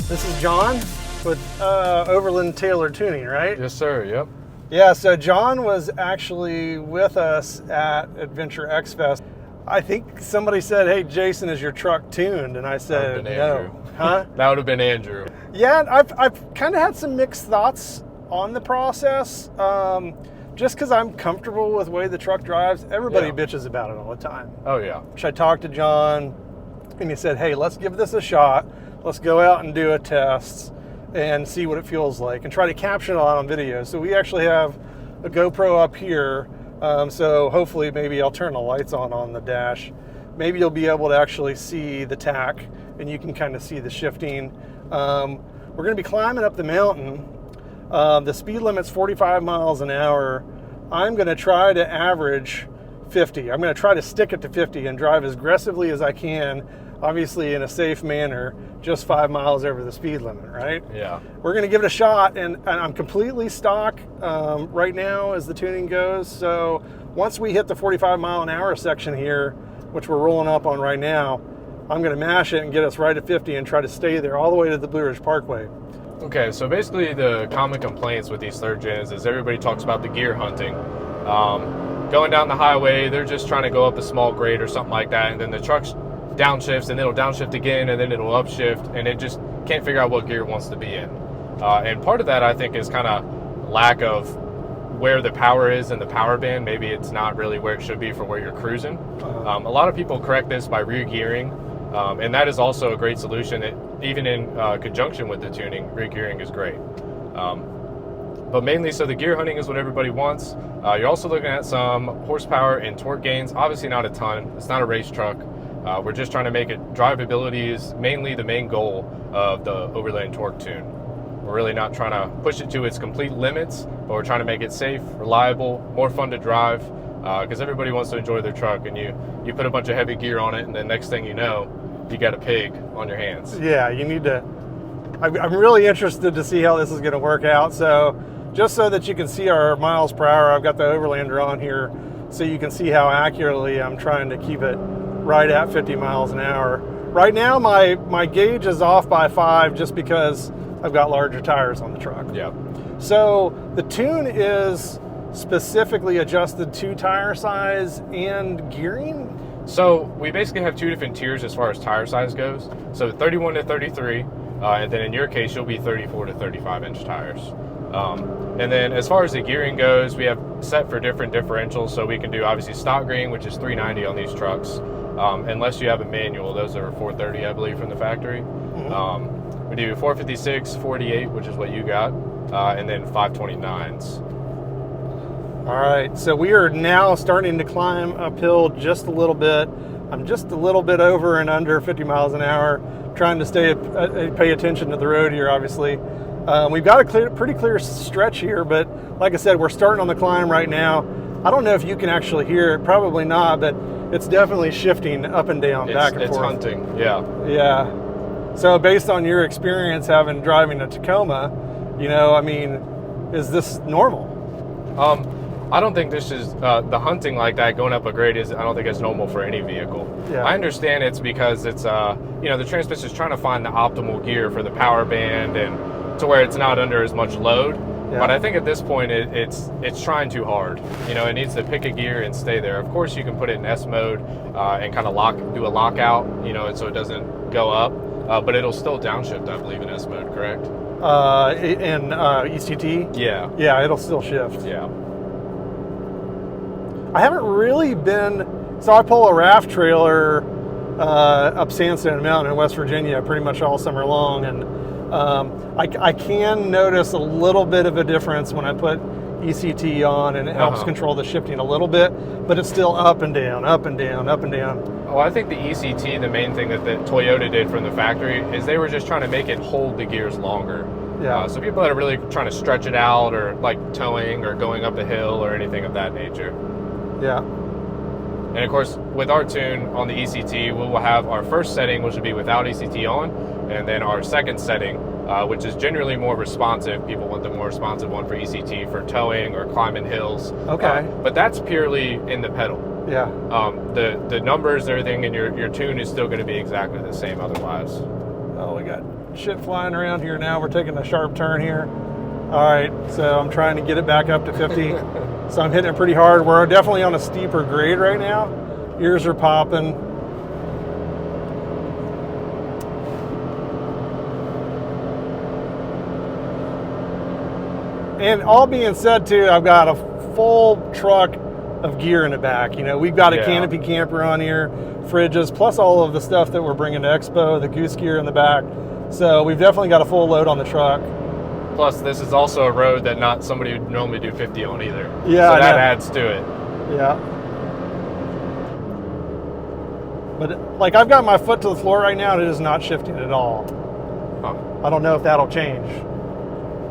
This is John with Overland Tailer Tuning, right? Yes, sir. Yep. Yeah, so John was actually with us at Adventure X Fest. I think somebody said, "Hey, Jason, is your truck tuned?" And I said, "No." Huh? That would have been Andrew. Yeah, I've kind of had some mixed thoughts on the process. Just because I'm comfortable with the way the truck drives, everybody bitches about it all the time. Oh, yeah. So I talked to John, and he said, "Hey, let's give this a shot. Let's go out and do a test and see what it feels like and try to capture it on video." So we actually have a GoPro up here. So hopefully maybe I'll turn the lights on the dash. Maybe you'll be able to actually see the tack and you can kind of see the shifting. We're going to be climbing up the mountain. The speed limit's 45 miles an hour. I'm going to try to average 50. I'm going to try to stick it to 50 and drive as aggressively as I can, obviously in a safe manner, just 5 miles over the speed limit, right? Yeah. We're going to give it a shot, and I'm completely stock right now as the tuning goes. So once we hit the 45 mile an hour section here, which we're rolling up on right now, I'm going to mash it and get us right at 50 and try to stay there all the way to the Blue Ridge Parkway. Okay, so basically the common complaints with these third gens is everybody talks about the gear hunting. Going down the highway, they're just trying to go up a small grade or something like that, and then the truck's downshifts, and then it'll downshift again, and then it'll upshift, and it just can't figure out what gear it wants to be in. And part of that, I think, is kind of lack of where the power is in the power band. Maybe it's not really where it should be for where you're cruising. A lot of people correct this by rear gearing, and that is also a great solution. Even in conjunction with the tuning, rear gearing is great. But mainly, so the gear hunting is what everybody wants. You're also looking at some horsepower and torque gains. Obviously not a ton. It's not a race truck. We're just trying to make it, drivability is mainly the main goal of the Overland Torque Tune. We're really not trying to push it to its complete limits, but we're trying to make it safe, reliable, more fun to drive, because everybody wants to enjoy their truck, and you put a bunch of heavy gear on it, and then next thing you know, you got a pig on your hands. Yeah, you need to. I'm really interested to see how this is going to work out. So just so that you can see our miles per hour, I've got the Overlander on here so you can see how accurately I'm trying to keep it right at 50 miles an hour. Right now my gauge is off by 5 just because I've got larger tires on the truck. Yeah. So the tune is specifically adjusted to tire size and gearing? So we basically have 2 different tiers as far as tire size goes. So 31 to 33, and then in your case, you'll be 34 to 35 inch tires. And then as far as the gearing goes, we have set for different differentials. So we can do obviously stock gearing, which is 390 on these trucks. Unless you have a manual, those are 430, I believe, from the factory. We do 456, 48, which is what you got, and then 529s. All right, so we are now starting to climb uphill just a little bit. I'm just a little bit over and under 50 miles an hour, trying to pay attention to the road here, obviously. We've got a pretty clear stretch here, but like I said, we're starting on the climb right now. I don't know if you can actually hear it, probably not, but it's definitely shifting up and down, back and forth. It's hunting, yeah. Yeah. So based on your experience driving a Tacoma, I mean, is this normal? I don't think this is, the hunting like that, going up a grade, I don't think it's normal for any vehicle. Yeah. I understand it's because it's, the transmission is trying to find the optimal gear for the power band and to where it's not under as much load. Yeah. But I think at this point, it's trying too hard. It needs to pick a gear and stay there. Of course, you can put it in S mode and kind of do a lockout, so it doesn't go up. But it'll still downshift, I believe, in S mode, correct? In ECT? Yeah. Yeah, it'll still shift. Yeah. I haven't really been, so I pull a raft trailer up Sandstone Mountain in West Virginia pretty much all summer long, and I can notice a little bit of a difference when I put ECT on, and it helps control the shifting a little bit, but it's still up and down, up and down, up and down. Well, I think the ECT, the main thing that Toyota did from the factory is they were just trying to make it hold the gears longer. Yeah. So people that are really trying to stretch it out, or like towing or going up a hill or anything of that nature. Yeah. And of course, with our tune on the ECT, we will have our first setting, which will be without ECT on, and then our second setting, which is generally more responsive. People want the more responsive one for ECT for towing or climbing hills. Okay. But that's purely in the pedal. Yeah. The numbers and everything in your tune is still going to be exactly the same otherwise. Oh, we got shit flying around here now. We're taking a sharp turn here. All right, so I'm trying to get it back up to 50. So I'm hitting it pretty hard. We're definitely on a steeper grade right now. Ears are popping. And all being said too, I've got a full truck of gear in the back. You know, we've got a canopy camper on here, fridges, plus all of the stuff that we're bringing to Expo, the goose gear in the back. So we've definitely got a full load on the truck. Plus, this is also a road that not somebody would normally do 50 on either. Yeah, so that adds to it. Yeah. But like I've got my foot to the floor right now and it is not shifting at all. Huh. I don't know if that'll change.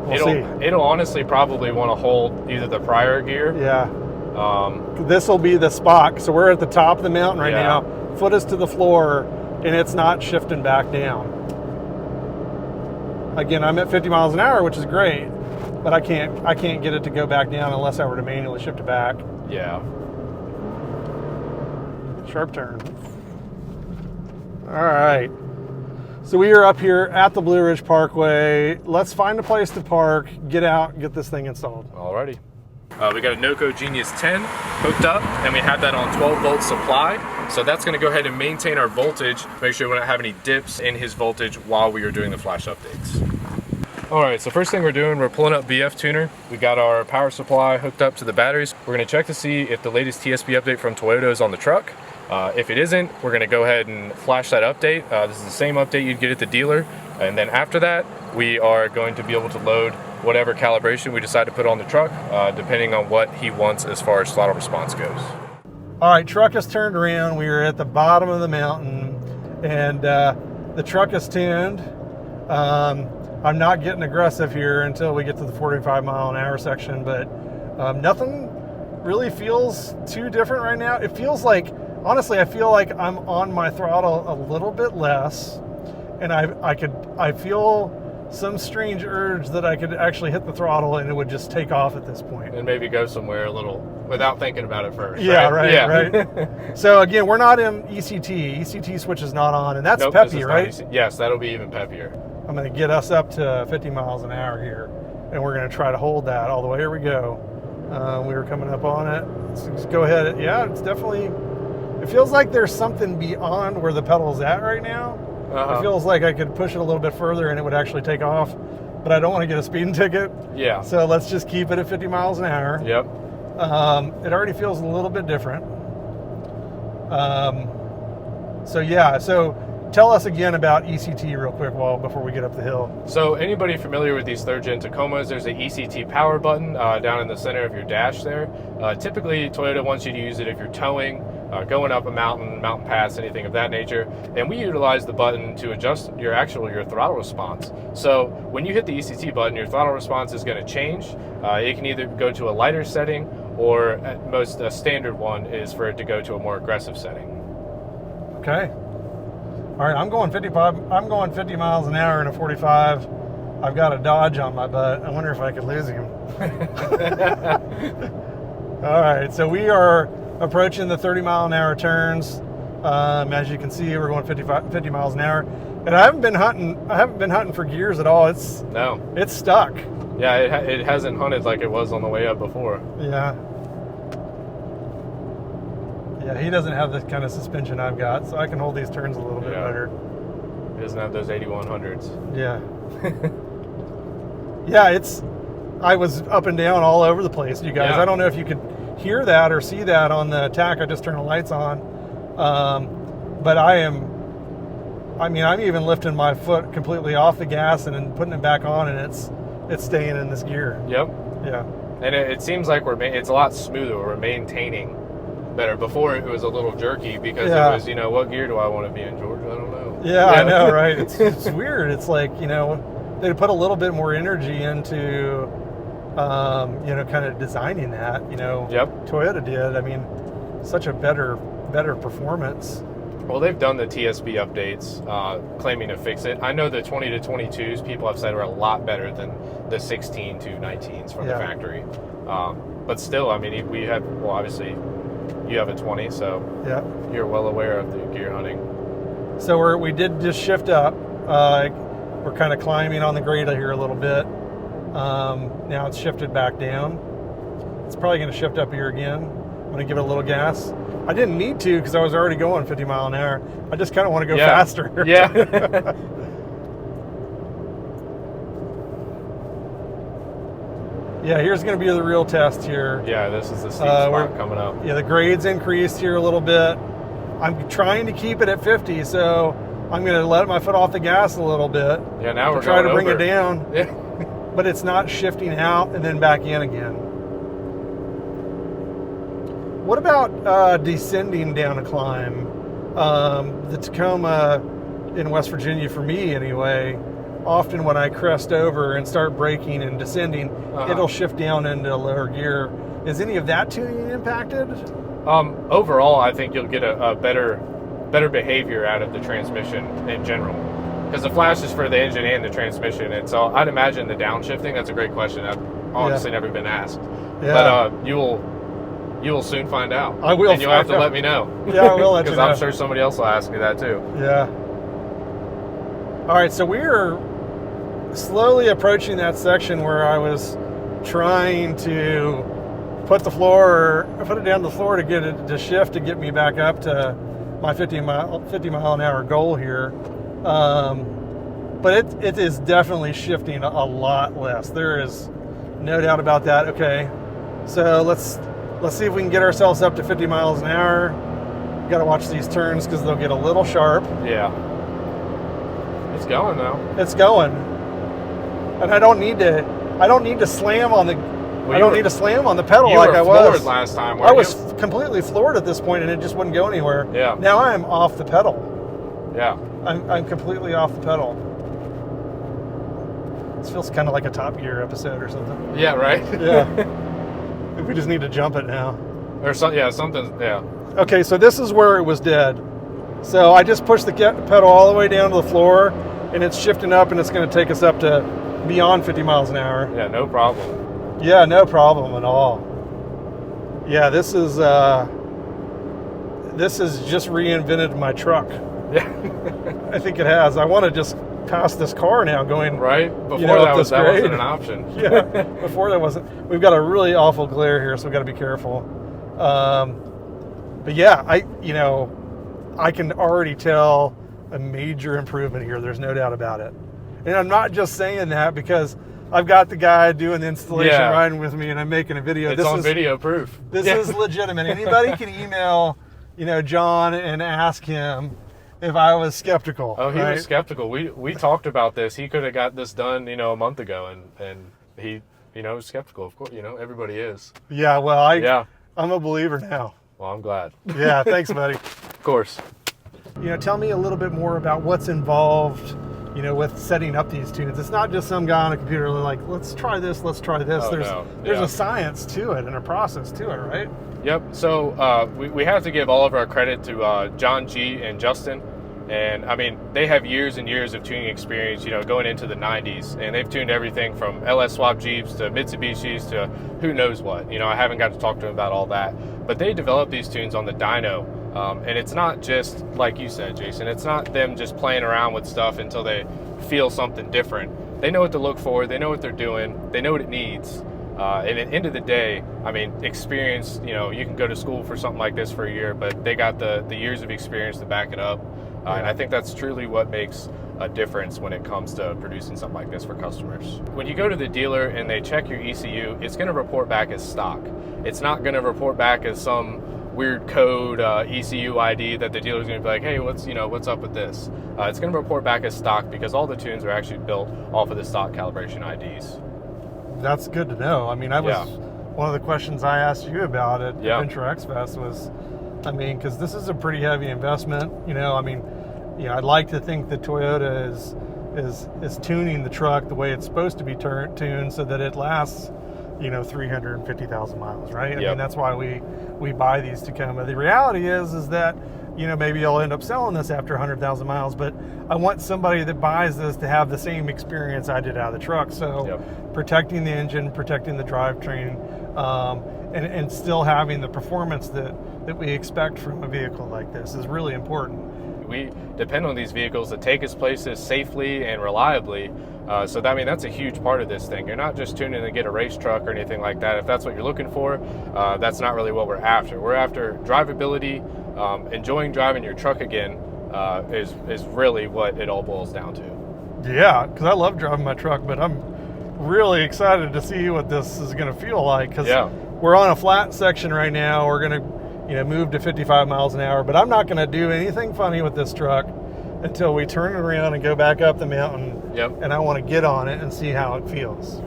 We'll see. It'll honestly probably want to hold either the prior gear. Yeah. This will be the spot. So we're at the top of the mountain right now. Foot is to the floor and it's not shifting back down. Again, I'm at 50 miles an hour, which is great, but I can't get it to go back down unless I were to manually shift it back. Yeah. Sharp turn. All right. So we are up here at the Blue Ridge Parkway. Let's find a place to park, get out, get this thing installed. Alrighty. We got a NOCO Genius 10 hooked up, and we have that on 12 volt supply. So that's going to go ahead and maintain our voltage, make sure we don't have any dips in his voltage while we are doing the flash updates. Alright, so first thing we're doing, we're pulling up BF tuner. We got our power supply hooked up to the batteries. We're going to check to see if the latest TSP update from Toyota is on the truck. If it isn't, we're going to go ahead and flash that update. This is the same update you'd get at the dealer. And then after that, we are going to be able to load whatever calibration we decide to put on the truck, depending on what he wants as far as throttle response goes. All right, truck is turned around. We are at the bottom of the mountain, and the truck is tuned. I'm not getting aggressive here until we get to the 45 mile an hour section, but nothing really feels too different right now. It feels like, honestly, I feel like I'm on my throttle a little bit less, and I feel some strange urge that I could actually hit the throttle and it would just take off at this point. And maybe go somewhere a little without thinking about it first. Yeah, right. Right. So again, we're not in ECT. ECT switch is not on, and that's peppy, right? Yes, that'll be even peppier. I'm going to get us up to 50 miles an hour here, and we're going to try to hold that all the way. Here we go. We were coming up on it. Let's go ahead. Yeah, it's definitely, it feels like there's something beyond where the pedal's at right now. It feels like I could push it a little bit further and it would actually take off, but I don't want to get a speeding ticket. Yeah. So let's just keep it at 50 miles an hour. Yep. It already feels a little bit different. So yeah, so tell us again about ECT real quick before we get up the hill. So anybody familiar with these third gen Tacomas, there's an ECT power button down in the center of your dash there. Typically Toyota wants you to use it if you're towing, going up a mountain pass, anything of that nature. And we utilize the button to adjust your throttle response. So when you hit the ECT button, your throttle response is going to change. It can either go to a lighter setting, or at most a standard one is for it to go to a more aggressive setting. Okay. All right, I'm going 50 miles an hour in a 45. I've got a Dodge on my butt. I wonder if I could lose him. All right, so we are approaching the 30 mile an hour turns. As you can see, we're going 50 miles an hour. And I haven't been hunting for gears at all. It's stuck. Yeah, it hasn't hunted like it was on the way up before. Yeah. Yeah, he doesn't have the kind of suspension I've got, so I can hold these turns a little bit better. He doesn't have those 8100s. Yeah. Yeah, I was up and down all over the place, you guys. Yeah. I don't know if you could hear that or see that on the TAC. I just turned the lights on. But I'm even lifting my foot completely off the gas and then putting it back on, and it's staying in this gear. Yep. Yeah. And it seems like it's a lot smoother. We're maintaining better. Before it was a little jerky because it was, what gear do I want to be in, Georgia? I don't know. Yeah, I know, right? It's weird. It's like, they put a little bit more energy into, kind of designing that, Yep. Toyota did. I mean, such a better performance. Well, they've done the TSP updates, claiming to fix it. I know the 20 to 22s, people have said, are a lot better than the 16 to 19s from the factory. But still, I mean, we have, obviously, you have a 20, so you're well aware of the gear hunting. So we did just shift up. We're kind of climbing on the grade here a little bit. Now it's shifted back down. It's probably going to shift up here again. I'm going to give it a little gas. I didn't need to because I was already going 50 mile an hour. I just kind of want to go faster. Yeah. Yeah, here's going to be the real test here. Yeah, this is the steep spot coming up. Yeah, the grade's increased here a little bit. I'm trying to keep it at 50, so I'm going to let my foot off the gas a little bit. Yeah, now we're trying to bring over. it down. Yeah. But it's not shifting out and then back in again. What about descending down a climb? The Tacoma in West Virginia, for me anyway, often when I crest over and start braking and descending, it'll shift down into lower gear. Is any of that tuning impacted? Overall, I think you'll get a better behavior out of the transmission in general. Because the flash is for the engine and the transmission. And so I'd imagine the downshifting, that's a great question. I've honestly never been asked. Yeah. But you will soon find out. I will. And you'll have to let me know. Yeah, I will let you know. Because I'm sure somebody else will ask me that too. Yeah. All right, so we're slowly approaching that section where I was trying to put it down to the floor to get it to shift to get me back up to my 50 mile an hour goal here. But it is definitely shifting a lot less. There is no doubt about that. Okay, so let's see if we can get ourselves up to 50 miles an hour. Got to watch these turns because they'll get a little sharp. Yeah. It's going though. It's going, and I don't need to slam on the. I don't need to slam on the pedal like I was. You were floored last time. I was completely floored at this point, and it just wouldn't go anywhere. Yeah. Now I'm off the pedal. Yeah. I'm completely off the pedal. This feels kind of like a Top Gear episode or something. Yeah. Right. Yeah. We just need to jump it now. Or something. Yeah. Something. Yeah. Okay, so this is where it was dead. So I just pushed the pedal all the way down to the floor, and it's shifting up, and it's going to take us up to beyond 50 miles an hour. Yeah, no problem. Yeah, no problem at all. Yeah, this is just reinvented my truck. Yeah. I think it has. I want to just pass this car now going right before that wasn't an option. Yeah, before that wasn't. We've got a really awful glare here, so we've got to be careful. But yeah, I can already tell a major improvement here. There's no doubt about it. And I'm not just saying that because I've got the guy doing the installation riding with me, and I'm making a video. It's on video proof. This is legitimate. Anybody can email, John and ask him if I was skeptical. Oh, he was skeptical. We talked about this. He could have got this done, a month ago, and he, was skeptical. Of course, everybody is. Yeah. Well, I'm a believer now. Well, I'm glad. Yeah. Thanks, buddy. Of course. Tell me a little bit more about what's involved, with setting up these tunes. It's not just some guy on a computer like, let's try this, let's try this. Oh, there's a science to it and a process to it, right? Yep. So we have to give all of our credit to John G. and Justin. And, they have years and years of tuning experience, going into the 90s. And they've tuned everything from LS swap Jeeps to Mitsubishis to who knows what. I haven't got to talk to them about all that. But they developed these tunes on the dyno. And it's not just, like you said, Jason, it's not them just playing around with stuff until they feel something different. They know what to look for. They know what they're doing. They know what it needs. And at the end of the day, experience, you can go to school for something like this for a year, but they got the years of experience to back it up. And I think that's truly what makes a difference when it comes to producing something like this for customers. When you go to the dealer and they check your ECU, it's going to report back as stock. It's not going to report back as some weird code ECU ID that the dealer's going to be like, hey, what's up with this? It's going to report back as stock because all the tunes are actually built off of the stock calibration IDs. That's good to know. One of the questions I asked you about at Adventure X Fest was, because this is a pretty heavy investment. I'd like to think that Toyota is tuning the truck the way it's supposed to be tuned so that it lasts, 350,000 miles, right? Yep. That's why we buy these Tacoma. The reality is that, maybe I'll end up selling this after 100,000 miles, but I want somebody that buys this to have the same experience I did out of the truck. So protecting the engine, protecting the drivetrain, and still having the performance that we expect from a vehicle like this is really important. We depend on these vehicles to take us places safely and reliably. So that, I mean, that's a huge part of this thing. You're not just tuning to get a race truck or anything like that. If that's what you're looking for, that's not really what we're after. We're after drivability, enjoying driving your truck again is really what it all boils down to. Yeah, because I love driving my truck, but I'm really excited to see what this is going to feel like, because we're on a flat section right now. We're going to move to 55 miles an hour, but I'm not going to do anything funny with this truck until we turn it around and go back up the mountain. And I want to get on it and see how it feels.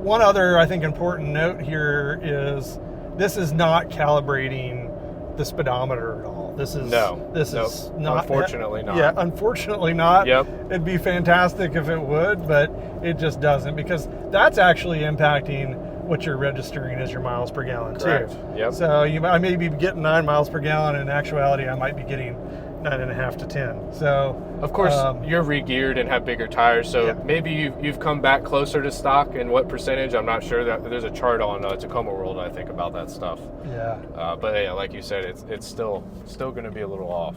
One other, I think, important note here is this is not calibrating the speedometer at all. This is is not, unfortunately not. Yeah, unfortunately not. It'd be fantastic if it would, but it just doesn't, because that's actually impacting what you're registering as your miles per gallon too. So I may be getting 9 miles per gallon, and in actuality I might be getting 9.5 to 10. So of course you're re-geared and have bigger tires, so maybe you've come back closer to stock. And what percentage, I'm not sure. That there's a chart on Tacoma World, I think, about that stuff. But yeah, like you said, it's still going to be a little off.